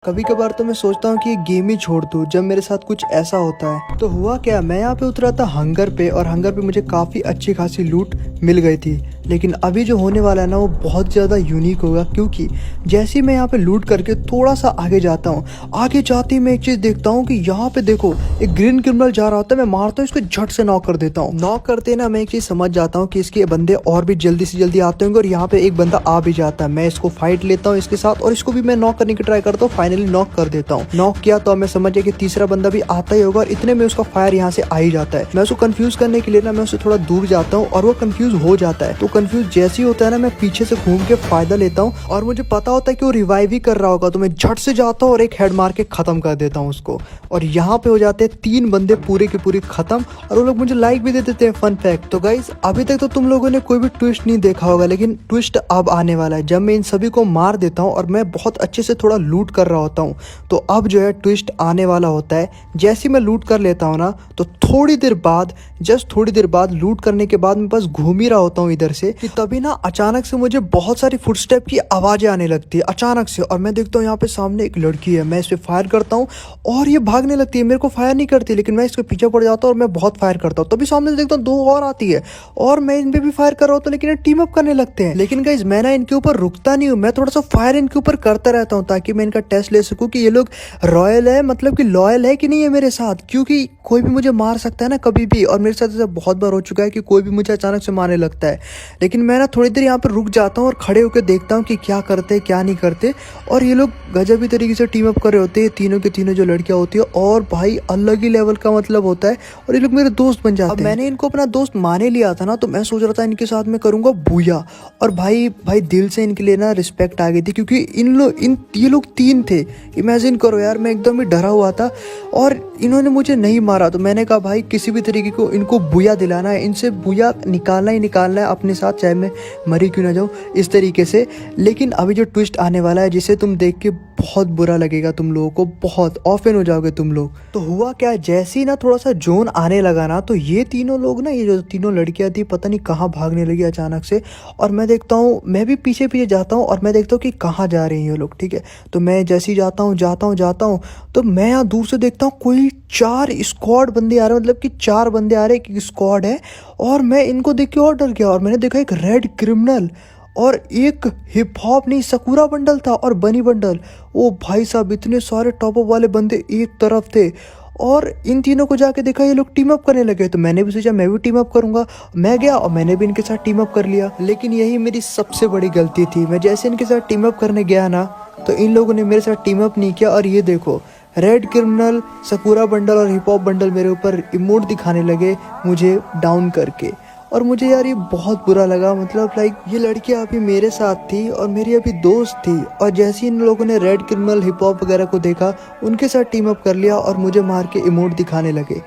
कभी कभार तो मैं सोचता हूँ कि ये गेम ही छोड़ दूँ जब मेरे साथ कुछ ऐसा होता है। तो हुआ क्या, मैं यहाँ पे उतरा था हंगर पे और हंगर पे मुझे काफ़ी अच्छी खासी लूट मिल गई थी। लेकिन अभी जो होने वाला है ना वो बहुत ज़्यादा यूनिक होगा, क्योंकि जैसे ही मैं यहाँ पे लूट करके थोड़ा सा आगे जाता हूँ, आगे जाते ही मैं एक चीज़ देखता हूँ कि यहाँ पे देखो एक ग्रीन क्रिमिनल जा रहा होता है। मैं मारता हूँ इसको, झट से नॉक कर देता हूँ। नॉक करते ना मैं एक चीज़ समझ जाता हूँ कि इसके बंदे और भी जल्दी से जल्दी आते होंगे और यहाँ पे एक बंदा आ भी जाता है। मैं इसको फाइट लेता हूँ इसके साथ और इसको भी मैं नॉक करने की ट्राई करता हूँ। फाइनली नॉक कर देता हूँ। नॉक किया तो मैं समझ गया कि तीसरा बंदा भी आता ही होगा और इतने में उसका फायर यहाँ से आ ही जाता है। मैं उसको कंफ्यूज करने के लिए ना मैं उससे थोड़ा दूर जाता हूँ और वो कंफ्यूज हो जाता है। तो कंफ्यूज जैसे ही होता है ना मैं पीछे से घूम के फायदा लेता हूँ और मुझे पता होता है कि वो रिवाइव ही कर रहा होगा। तो मैं झट से जाता हूँ और एक हेड मार के खत्म कर देता हूँ उसको। और यहाँ पे हो जाते हैं 3 बंदे पूरे के पूरे खत्म और वो लोग मुझे लाइक भी दे देते हैं। फन फैक्ट, तो गाइस अभी तक तो तुम लोगों ने कोई भी ट्विस्ट नहीं देखा होगा, लेकिन ट्विस्ट अब आने वाला है जब मैं इन सभी को मार देता हूँ और मैं बहुत अच्छे से थोड़ा लूट कर रहा होता हूँ। तो अब जो है ट्विस्ट आने वाला होता है। जैसे मैं लूट कर लेता हूँ ना तो थोड़ी देर बाद लूट करने के बाद मैं बस घूम ही रहा होता हूँ इधर से कि तभी ना अचानक से मुझे बहुत सारी फुटस्टेप की आवाजें आने लगती है अचानक से। और मैं देखता हूँ यहाँ पे सामने एक लड़की है। मैं इस पे फायर करता हूँ और ये भागने लगती है। मेरे को फायर नहीं करती, लेकिन मैं इसके पीछे पड़ जाता हूँ और मैं बहुत फायर करता हूँ। तभी सामने से देखता हूँ 2 और आती है और मैं इन पे भी फायर कर रहा हूँ, लेकिन ये टीम अप करने लगते हैं। लेकिन गाइस मैं ना इनके ऊपर रुकता नहीं हूँ, मैं थोड़ा सा फायर इनके ऊपर करता रहता हूँ ताकि मैं इनका टेस्ट ले सकूँ कि ये लोग रॉयल है, मतलब कि लॉयल है कि नहीं है मेरे साथ। क्योंकि कोई भी मुझे मार सकता है ना कभी भी, और मेरे साथ ऐसा बहुत बार हो चुका है कि कोई भी मुझे अचानक से मारने लगता है। लेकिन मैं ना थोड़ी देर यहाँ पर रुक जाता हूँ और खड़े होकर देखता हूँ कि क्या करते हैं क्या नहीं करते। और ये लोग गजब ही तरीके से टीम अप कर रहे होते हैं, तीनों के तीनों जो लड़कियां होती है, और भाई अलग ही लेवल का मतलब होता है। और ये लोग मेरे दोस्त बन जाते हैं। मैंने इनको अपना दोस्त माने लिया था ना, तो मैं सोच रहा था इनके साथ मैं करूंगा बूया। और भाई दिल से इनके लिए ना रिस्पेक्ट आ गई थी, क्योंकि ये लोग 3 थे। इमेजिन करो यार, मैं एकदम ही डरा हुआ था और इन्होंने मुझे नहीं मारा। तो मैंने कहा भाई किसी भी तरीके को इनको बुया दिलाना है, इनसे बुया निकालना ही निकालना है अपने साथ, चाहे मैं मरी क्यों ना जाऊँ इस तरीके से। लेकिन अभी जो ट्विस्ट आने वाला है जिसे तुम देख के बहुत बुरा लगेगा, तुम लोगों को बहुत ऑफेन हो जाओगे तुम लोग। तो हुआ क्या, जैसे ही ना थोड़ा सा जोन आने लगा ना, तो ये तीनों लोग ना, ये जो तीनों लड़कियां थी पता नहीं कहाँ भागने लगी अचानक से। और मैं देखता हूँ, मैं भी पीछे पीछे जाता हूँ और मैं देखता हूँ कि कहाँ जा रही हैं ये लोग। ठीक है, तो मैं जैसे ही जाता हूँ तो मैं यहाँ दूर से देखता हूँ कोई 4 स्क्वाड बंदे आ रहे हैं, मतलब कि 4 बंदे आ रहे हैं, एक स्क्वाड है। और मैं इनको देख के और डर गया और मैंने देखा एक रेड क्रिमिनल और एक हिप हॉप नहीं सकूरा बंडल था और बनी बंडल। ओ भाई साहब, इतने सारे टॉप अप वाले बंदे एक तरफ थे। और इन तीनों को जाके देखा ये लोग टीम अप करने लगे, तो मैंने भी सोचा मैं भी टीम अप करूंगा। मैं गया और मैंने भी इनके साथ टीम अप कर लिया। लेकिन यही मेरी सबसे बड़ी गलती थी। मैं जैसे इनके साथ टीम अप करने गया ना, तो इन लोगों ने मेरे साथ टीम अप नहीं किया। और ये देखो, रेड क्रिमिनल, सकूरा बंडल और हिप हॉप बंडल मेरे ऊपर इमोट दिखाने लगे मुझे डाउन करके। और मुझे यार ये बहुत बुरा लगा, मतलब लाइक ये लड़की अभी मेरे साथ थी और मेरी अभी दोस्त थी, और जैसे ही इन लोगों ने रेड क्रिमिनल हिप हॉप वगैरह को देखा, उनके साथ टीम अप कर लिया और मुझे मार के इमोट दिखाने लगे।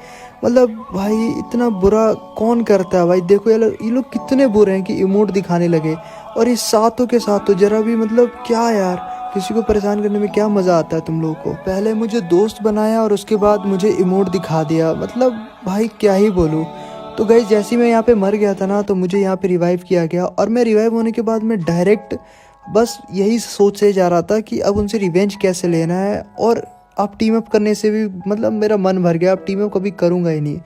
मतलब भाई इतना बुरा कौन करता है भाई। देखो ये लोग कितने बुरे हैं कि इमोट दिखाने लगे, और इस साथों के साथ तो जरा भी, मतलब क्या यार, किसी को परेशान करने में क्या मज़ा आता है तुम लोगों को। पहले मुझे दोस्त बनाया और उसके बाद मुझे इमोट दिखा दिया, मतलब भाई क्या ही बोलूँ। तो गाइस जैसे ही मैं यहाँ पे मर गया था ना, तो मुझे यहाँ पे रिवाइव किया गया, और मैं रिवाइव होने के बाद मैं डायरेक्ट बस यही सोच से जा रहा था कि अब उनसे रिवेंज कैसे लेना है। और अब टीम अप करने से भी मतलब मेरा मन भर गया, अब टीम अप कभी करूँगा ही नहीं।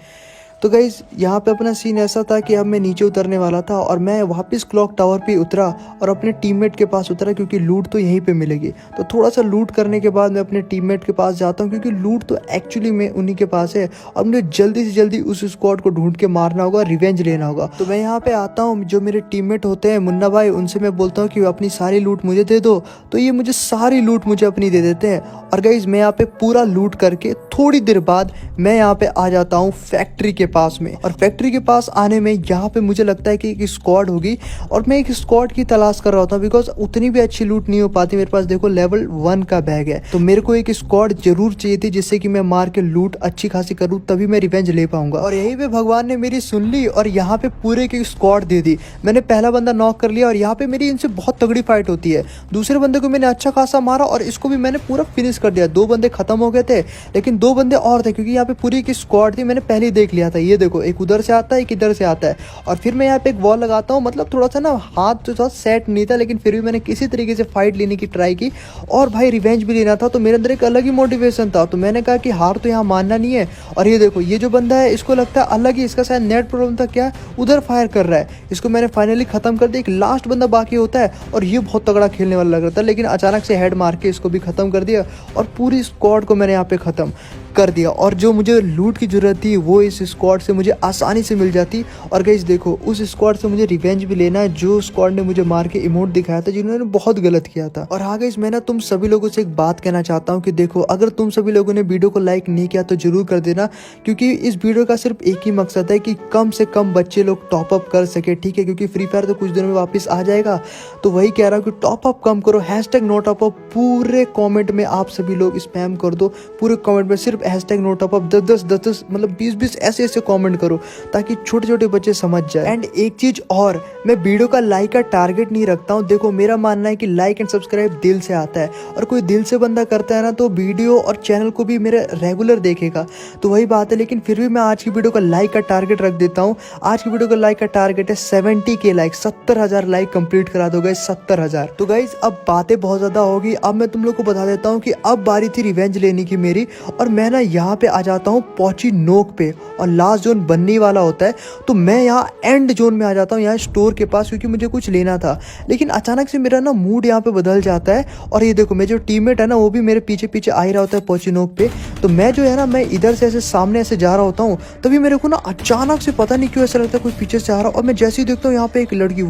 तो गाइज यहाँ पे अपना सीन ऐसा था कि अब मैं नीचे उतरने वाला था और मैं वापस क्लॉक टावर पे उतरा और अपने टीममेट के पास उतरा, क्योंकि लूट तो यहीं पे मिलेगी। तो थोड़ा सा लूट करने के बाद मैं अपने टीममेट के पास जाता हूँ, क्योंकि लूट तो एक्चुअली में उन्हीं के पास है और मुझे जल्दी से जल्दी उस स्क्वाड को ढूंढ के मारना होगा, रिवेंज लेना होगा। तो मैं यहाँ पे आता हूँ, जो मेरे टीममेट होते हैं मुन्ना भाई, उनसे मैं बोलता हूँ कि अपनी सारी लूट मुझे दे दो। तो ये मुझे सारी लूट मुझे अपनी दे देते हैं। और गाइज मैं यहाँ पे पूरा लूट करके थोड़ी देर बाद मैं यहाँ पे आ जाता हूँ फैक्ट्री के पास में। और फैक्ट्री के पास आने में यहाँ पे मुझे लगता है कि एक स्क्वाड होगी, और मैं एक स्क्वाड की तलाश कर रहा था, बिकॉज उतनी भी अच्छी लूट नहीं हो पाती मेरे पास। देखो लेवल 1 का बैग है, तो मेरे को एक स्क्वाड जरूर चाहिए थी जिससे कि मैं मार के लूट अच्छी खासी करूँ, तभी मैं रिवेंज ले पाऊंगा। और यही पे भगवान ने मेरी सुन ली और यहाँ पे पूरे की स्क्वाड दे दी। मैंने पहला बंदा नॉक कर लिया और यहाँ पे मेरी इनसे बहुत तगड़ी फाइट होती है। दूसरे बंदे को मैंने अच्छा खासा मारा और इसको भी मैंने पूरा फिनिश कर दिया। 2 बंदे खत्म हो गए थे, लेकिन 2 बंदे और थे, क्योंकि यहाँ पे पूरी की स्क्वाड थी, मैंने पहले ही देख लिया था है। ये देखो एक उधर से आता है एक इधर से आता है। और फिर मैं यहाँ पे एक वॉल लगाता हूँ, मतलब थोड़ा सा ना हाथ जो था सेट नहीं था, लेकिन फिर भी मैंने किसी तरीके से फाइट लेने की ट्राई की और भाई रिवेंज भी लेना था। तो मेरे अंदर एक अलग ही मोटिवेशन था, तो मैंने कहा कि हार तो यहाँ मानना नहीं है। और ये देखो ये जो बंदा है इसको लगता है अलग ही, इसका शायद नेट प्रॉब्लम था क्या, उधर फायर कर रहा है। इसको मैंने फाइनली खत्म कर दिया। एक लास्ट बंदा बाकी होता है और ये बहुत तगड़ा खेलने वाला लग रहा था, लेकिन अचानक से हेड मार के इसको भी खत्म कर दिया और पूरी स्क्वाड को मैंने यहाँ पे खत्म कर दिया। और जो मुझे लूट की जरूरत थी वो इस स्क्वाड से मुझे आसानी से मिल जाती। और गाइस देखो उस स्क्वाड से मुझे रिवेंज भी लेना है जो स्क्वाड ने मुझे मार के इमोट दिखाया था, जिन्होंने बहुत गलत किया था। और हाँ गाइस मैं ना तुम सभी लोगों से एक बात कहना चाहता हूँ कि देखो अगर तुम सभी लोगों ने वीडियो को लाइक नहीं किया तो जरूर कर देना, क्योंकि इस वीडियो का सिर्फ एक ही मकसद है कि कम से कम बच्चे लोग टॉप अप कर सके, ठीक है, क्योंकि फ्री फायर तो कुछ दिनों में वापस आ जाएगा। तो वही कह रहा हूँ कि टॉप अप कम करो, हैशटैग नो टॉप अप पूरे कॉमेंट में आप सभी लोग स्पैम कर दो। पूरे कॉमेंट में सिर्फ हैशटैग नो टॉप अप 10 मतलब 20 ऐसे कमेंट करो ताकि छोटे छोटे बच्चे समझ जाए। एंड एक चीज और, मैं वीडियो का लाइक का टारगेट नहीं रखता हूँ। देखो मेरा मानना है कि लाइक एंड सब्सक्राइब दिल से आता है, और कोई दिल से बंदा करता है ना तो वीडियो और चैनल को भी मेरे रेगुलर देखेगा। तो वही बात है, लेकिन फिर भी मैं आज की वीडियो का लाइक का टारगेट रख देता हूँ। आज की वीडियो का लाइक का टारगेट है 70K लाइक, 70,000 लाइक कंप्लीट करा दो गाइस, 70,000। तो गाइस अब बातें बहुत ज्यादा होगी, अब मैं तुम लोग को बता देता हूँ कि अब बारी थी रिवेंज लेने की मेरी। और मैं ना यहाँ पे आ जाता हूँ पहुंची नोक पे, और लास्ट जोन बनने वाला होता है। तो मैं यहाँ एंड जोन में आ जाता हूँ, यहाँ स्टोर के पास, क्योंकि मुझे कुछ लेना था। लेकिन अचानक से मेरा ना मूड यहाँ पे बदल जाता है। और ये देखो मेरे जो टीममेट है ना वो भी मेरे पीछे पीछे आ ही रहा होता है पहुंची नोक पे। तो मैं जो है ना मैं इधर से ऐसे सामने ऐसे जा रहा होता हूँ, तभी मेरे को ना अचानक से पता नहीं क्यों ऐसा लगता है कोई पीछे से आ रहा। और मैं जैसे ही देखता हूँ यहाँ पे एक लड़की,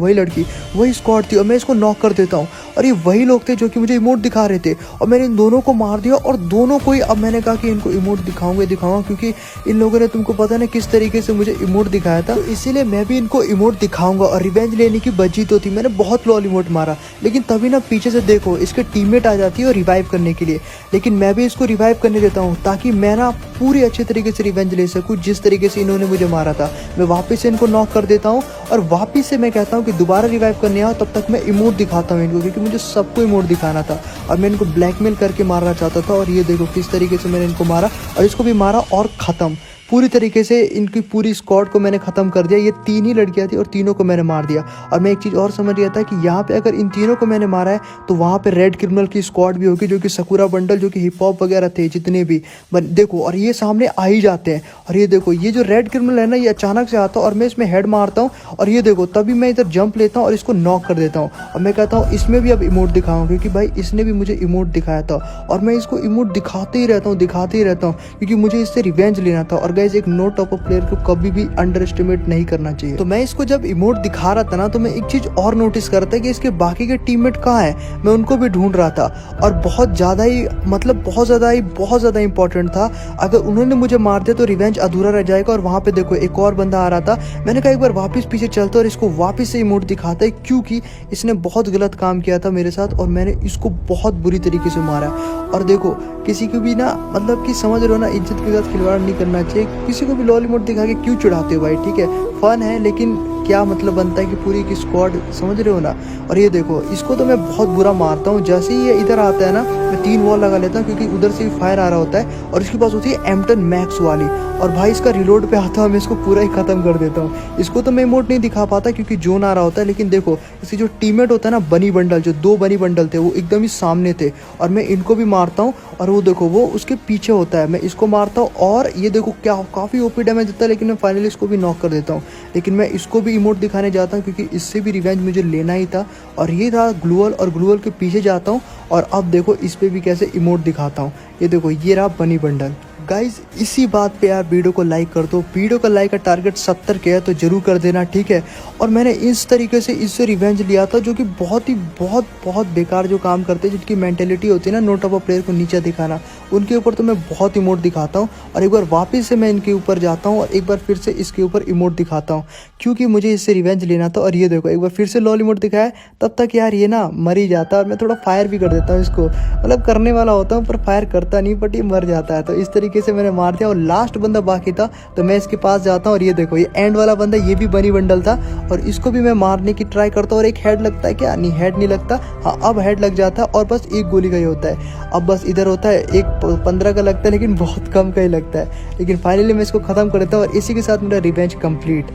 वही स्क्वाड थी, और मैं इसको नॉक कर देता हूँ। और ये वही लोग थे जो कि मुझे इमोट दिखा रहे थे, और मैंने इन दोनों को मार दिया। और दोनों को ही अब मैंने कहा कि इनको इमोट दिखाऊंगा, क्योंकि इन लोगों ने तुमको पता है ना किस तरीके से मुझे इमोट दिखाया था, तो इसीलिए मैं भी इनको इमोट दिखाऊंगा। और रिवेंज लेने की बची तो थी, मैंने बहुत लॉल इमोट मारा, लेकिन तभी ना पीछे से देखो इसके टीममेट आ जाती है और रिवाइव करने के लिए। लेकिन मैं भी इसको रिवाइव करने देता हूँ ताकि मैं ना पूरी अच्छे तरीके से रिवेंज ले सकूँ। जिस तरीके से इन्होंने मुझे मारा था मैं वापस से इनको नॉक कर देता हूँ, और वापस से मैं कहता हूँ कि दोबारा रिवाइव करने आओ, तब तक मैं इमोट दिखाता हूँ इनको, क्योंकि मुझे सबको इमोट दिखाना था और मैं इनको ब्लैकमेल करके मारना चाहता था। और ये देखो किस तरीके से मैंने इनको मारा, और इसको भी मारा और ख़त्म पूरी तरीके से। इनकी पूरी स्क्वाड को मैंने ख़त्म कर दिया। ये 3 ही लड़कियां थी और तीनों को मैंने मार दिया। और मैं एक चीज़ और समझ गया था कि यहाँ पे अगर इन तीनों को मैंने मारा है तो वहाँ पे रेड क्रिमिनल की स्क्वाड भी होगी, जो कि सकूरा बंडल, जो कि हिप हॉप वगैरह थे जितने भी, देखो, और ये सामने आ ही जाते हैं। और ये देखो ये जो रेड क्रिमिनल है ना ये अचानक से आता है और मैं इसमें हेड मारता हूँ, और ये देखो तभी मैं इधर जंप लेता हूँ और इसको नॉक कर देता हूँ। और मैं कहता हूँ इसमें भी अब इमोट दिखाऊँ, क्योंकि भाई इसने भी मुझे इमोट दिखाया था, और मैं इसको इमोट दिखाते ही रहता हूँ, क्योंकि मुझे इससे रिवेंज लेना था। और गाइस एक नो टॉप प्लेयर को कभी भी अंडर एस्टिमेट नहीं करना चाहिए। तो मैं इसको जब इमोट दिखा रहा था ना तो मैं एक चीज और नोटिस करता कि इसके बाकी के टीममेट कहाँ हैं, मैं उनको भी ढूंढ रहा था। और बहुत ज्यादा ही मतलब बहुत ज्यादा इंपॉर्टेंट था। अगर उन्होंने मुझे मार दिया तो रिवेंज अधूरा रह जाएगा। और वहां पे देखो एक और बंदा आ रहा था, मैंने कहा एक बार वापस पीछे चलता और इसको वापस से इमोट दिखाता है, क्योंकि इसने बहुत गलत काम किया था मेरे साथ और मैंने इसको बहुत बुरी तरीके से मारा। और देखो किसी को भी ना मतलब कि समझ रहे हो ना, इज्जत के साथ खिलवाड़ नहीं करना चाहिए। किसी को भी लॉल इमोट दिखा के क्यों चिढ़ाते हो भाई, ठीक है, फन है, लेकिन क्या मतलब बनता है कि पूरी की स्क्वाड, समझ रहे हो ना। और ये देखो इसको तो मैं बहुत बुरा मारता हूँ, जैसे ही ये इधर आता है ना मैं 3 वॉल लगा लेता हूँ, क्योंकि उधर से भी फायर आ रहा होता है। और इसके पास होती है M10 मैक्स वाली, और भाई इसका रिलोड पे आता है, मैं इसको पूरा ही खत्म कर देता हूँ। इसको तो मैं इमोट नहीं दिखा पाता क्योंकि जोन आ रहा होता है, लेकिन देखो इसके जो टीममेट होता है ना बनी बंडल, जो 2 बनी बंडल थे वो एकदम ही सामने थे, और मैं इनको भी मारता हूँ। और वो देखो वो उसके पीछे होता है, मैं इसको मारता हूँ, और ये देखो क्या काफ़ी ओपी डैमेज देता है, लेकिन मैं फाइनली इसको भी नॉक कर देता हूँ। लेकिन मैं इसको भी इमोट दिखाने जाता हूँ क्योंकि इससे भी रिवेंज मुझे लेना ही था। और ये था ग्लूअल, और ग्लूअल के पीछे जाता हूँ, और अब देखो इस पे भी कैसे इमोट दिखाता हूँ। ये देखो ये रहा बनी बंडल। गाइज इसी बात पे यार वीडियो को लाइक कर दो। वीडियो का लाइक का टारगेट 70 के है तो जरूर कर देना, ठीक है। और मैंने इस तरीके से इससे रिवेंज लिया था, जो कि बहुत बेकार जो काम करते हैं, जिनकी मेंटेलिटी होती है ना नो टॉप अप प्लेयर को नीचे दिखाना, उनके ऊपर तो मैं बहुत इमोट दिखाता हूँ। और एक बार वापस से मैं इनके ऊपर जाता हूँ और एक बार फिर से इसके ऊपर इमोट दिखाता हूँ, क्योंकि मुझे इससे रिवेंज लेना था। और ये देखो एक बार फिर से लॉल इमोट दिखाया, तब तक यार ये ना मर ही जाता। और मैं थोड़ा फायर भी कर देता हूँ इसको, मतलब करने वाला होता हूँ पर फायर करता नहीं, बट ये मर जाता है। तो इस तरीके तरीके से मैंने मार दिया और लास्ट बंदा बाकी था। तो मैं इसके पास जाता हूँ और ये देखो ये एंड वाला बंदा, ये भी बनी बंडल था और इसको भी मैं मारने की ट्राई करता हूँ। और एक हेड लगता है क्या? नहीं, हेड नहीं लगता। हाँ, अब हेड लग जाता है और बस एक गोली का ही होता है। अब बस इधर होता है एक 15 का लगता है, लेकिन बहुत कम का ही लगता है। लेकिन फाइनली मैं इसको खत्म कर देता हूँ और इसी के साथ मेरा रिवेंज कंप्लीट।